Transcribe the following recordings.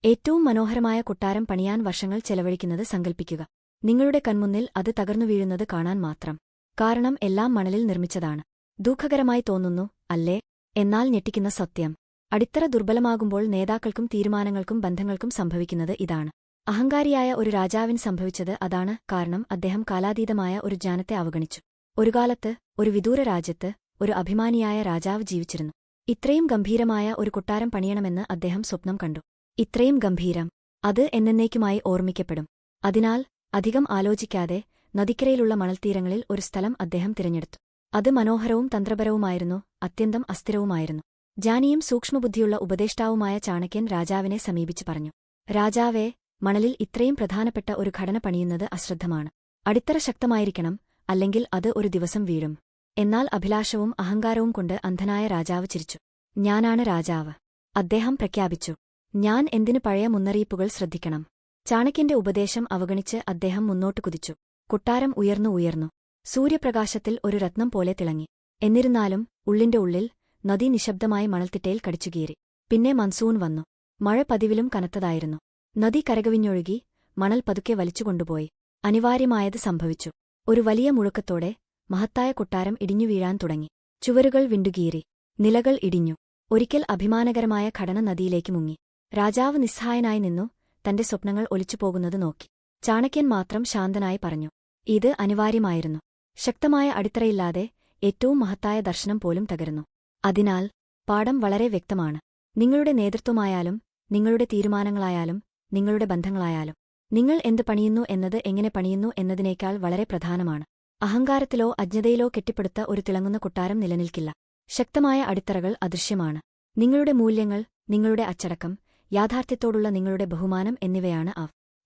ഏറ്റവും മനോഹരമായ കൊട്ടാരം പണിയാൻ വർഷങ്ങൾ ചെലവഴിക്കുന്നത് സങ്കൽപ്പിക്കുക. നിങ്ങളുടെ കൺമുന്നിൽ അത് തകർന്നു വീഴുന്നത് കാണാൻ മാത്രം. കാരണം എല്ലാം മണലിൽ നിർമ്മിച്ചതാണ്. ദുഃഖകരമായി തോന്നുന്നു, അല്ലേ? എന്നാൽ ഞെട്ടിക്കുന്ന സത്യം. അടിത്തറ ദുർബലമാകുമ്പോൾ നേതാക്കൾക്കും തീരുമാനങ്ങൾക്കും ബന്ധങ്ങൾക്കും സംഭവിക്കുന്നത് ഇതാണ്. അഹങ്കാരിയായ ഒരു രാജാവിന് സംഭവിച്ചത് അതാണ്. കാരണം അദ്ദേഹം കാലാതീതമായ ഒരു ജ്ഞാനത്തെ അവഗണിച്ചു. ഒരു കാലത്ത് ഒരു വിദൂര രാജ്യത്ത് ഒരു അഭിമാനിയായ രാജാവ് ജീവിച്ചിരുന്നു. ഇത്രയും ഗംഭീരമായ ഒരു കൊട്ടാരം പണിയണമെന്ന് അദ്ദേഹം സ്വപ്നം കണ്ടു. ഇത്രയും ഗംഭീരം, അത് എന്നേക്കുമായി ഓർമ്മിക്കപ്പെടും. അതിനാൽ അധികം ആലോചിക്കാതെ നദിക്കരയിലുള്ള മണൽത്തീരങ്ങളിൽ ഒരു സ്ഥലം അദ്ദേഹം തിരഞ്ഞെടുത്തു. അത് മനോഹരവും തന്ത്രപരവുമായിരുന്നു, അത്യന്തം അസ്ഥിരവുമായിരുന്നു. ജ്ഞാനിയും സൂക്ഷ്മബുദ്ധിയുള്ള ഉപദേഷ്ടാവുമായ ചാണക്യൻ രാജാവിനെ സമീപിച്ചു പറഞ്ഞു: രാജാവേ, മണലിൽ ഇത്രയും പ്രധാനപ്പെട്ട ഒരു ഘടന പണിയുന്നത് അശ്രദ്ധമാണ്. അടിത്തറ ശക്തമായിരിക്കണം, അല്ലെങ്കിൽ അത് ഒരു ദിവസം വീഴും. എന്നാൽ അഭിലാഷവും അഹങ്കാരവും കൊണ്ട് അന്ധനായ രാജാവ് ചിരിച്ചു. ഞാനാണ് രാജാവ്, അദ്ദേഹം പ്രഖ്യാപിച്ചു. ഞാൻ എന്തിനു പഴയ മുന്നറിയിപ്പുകൾ ശ്രദ്ധിക്കണം? ചാണക്യന്റെ ഉപദേശം അവഗണിച്ച് അദ്ദേഹം മുന്നോട്ടു കുതിച്ചു. കൊട്ടാരം ഉയർന്നു ഉയർന്നു. സൂര്യപ്രകാശത്തിൽ ഒരു രത്നം പോലെ തിളങ്ങി. എന്നിരുന്നാലും ഉള്ളിന്റെ ഉള്ളിൽ നദി നിശബ്ദമായി മണൽത്തിട്ടയിൽ കടിച്ചുകീറി. പിന്നെ മൺസൂൺ വന്നു. മഴ പതിവിലും കനത്തതായിരുന്നു. നദി കരകവിഞ്ഞൊഴുകി, മണൽ പതുക്കെ വലിച്ചുകൊണ്ടുപോയി. അനിവാര്യമായത് സംഭവിച്ചു. ഒരു വലിയ മുഴക്കത്തോടെ മഹത്തായ കൊട്ടാരം ഇടിഞ്ഞു വീഴാൻ തുടങ്ങി. ചുവരുകൾ വിണ്ടുകീറി, നിലകൾ ഇടിഞ്ഞു. ഒരിക്കൽ അഭിമാനകരമായ ഘടന നദിയിലേക്ക് മുങ്ങി. രാജാവ് നിസ്സഹായനായി നിന്നു, തന്റെ സ്വപ്നങ്ങൾ ഒലിച്ചുപോകുന്നത് നോക്കി. ചാണക്യൻ മാത്രം ശാന്തനായി പറഞ്ഞു: ഇത് അനിവാര്യമായിരുന്നു. ശക്തമായ അടിത്തറയില്ലാതെ ഏറ്റവും മഹത്തായ ദർശനം പോലും തകരുന്നു. അതിനാൽ പാഠം വളരെ വ്യക്തമാണ്. നിങ്ങളുടെ നേതൃത്വമായാലും നിങ്ങളുടെ തീരുമാനങ്ങളായാലും നിങ്ങളുടെ ബന്ധങ്ങളായാലും നിങ്ങൾ എന്ത് പണിയുന്നു എന്നത് എങ്ങനെ പണിയുന്നു എന്നതിനേക്കാൾ വളരെ പ്രധാനമാണ്. അഹങ്കാരത്തിലോ അജ്ഞതയിലോ കെട്ടിപ്പടുത്ത ഒരു തിളങ്ങുന്ന കൊട്ടാരം നിലനിൽക്കില്ല. ശക്തമായ അടിത്തറകൾ അദൃശ്യമാണ്. നിങ്ങളുടെ മൂല്യങ്ങൾ, നിങ്ങളുടെ അച്ചടക്കം, യാഥാർത്ഥ്യത്തോടുള്ള നിങ്ങളുടെ ബഹുമാനം എന്നിവയാണ്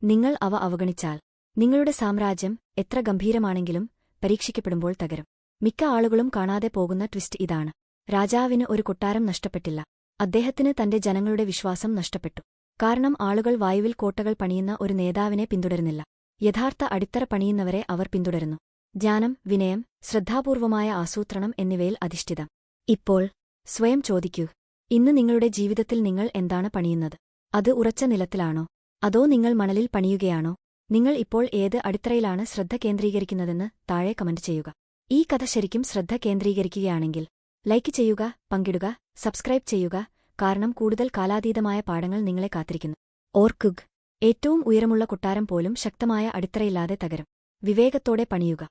നിങ്ങൾ അവ അവഗണിച്ചാൽ നിങ്ങളുടെ സാമ്രാജ്യം എത്ര ഗംഭീരമാണെങ്കിലും പരീക്ഷിക്കപ്പെടുമ്പോൾ തകരും. മിക്ക ആളുകളും കാണാതെ പോകുന്ന ട്വിസ്റ്റ് ഇതാണ്. രാജാവിന് ഒരു കൊട്ടാരം നഷ്ടപ്പെട്ടില്ല. അദ്ദേഹത്തിന് തന്റെ ജനങ്ങളുടെ വിശ്വാസം നഷ്ടപ്പെട്ടു. കാരണം ആളുകൾ വായുവിൽ കോട്ടകൾ പണിയുന്ന ഒരു നേതാവിനെ പിന്തുടരുന്നില്ല. യഥാർത്ഥ അടിത്തറ പണിയുന്നവരെ അവർ പിന്തുടരുന്നു. ജ്ഞാനം, വിനയം, ശ്രദ്ധാപൂർവമായ ആസൂത്രണം എന്നിവയിൽ അധിഷ്ഠിതം. ഇപ്പോൾ സ്വയം ചോദിക്കൂ, ഇന്ന് നിങ്ങളുടെ ജീവിതത്തിൽ നിങ്ങൾ എന്താണ് പണിയുന്നത്? അത് ഉറച്ച നിലത്തിലാണോ? അതോ നിങ്ങൾ മണലിൽ പണിയുകയാണോ? നിങ്ങൾ ഇപ്പോൾ ഏത് അടിത്തറയിലാണ് ശ്രദ്ധ കേന്ദ്രീകരിക്കുന്നതെന്ന് താഴെ കമന്റ് ചെയ്യുക. ഈ കഥ ശരിക്കും ശ്രദ്ധ കേന്ദ്രീകരിക്കുകയാണെങ്കിൽ ലൈക്ക് ചെയ്യുക, പങ്കിടുക, സബ്സ്ക്രൈബ് ചെയ്യുക. കാരണം കൂടുതൽ കാലാതീതമായ പാഠങ്ങൾ നിങ്ങളെ കാത്തിരിക്കുന്നു. ഓർക്കുക, ഏറ്റവും ഉയരമുള്ള കൊട്ടാരം പോലും ശക്തമായ അടിത്തറയില്ലാതെ തകരും. വിവേകത്തോടെ പണിയുക.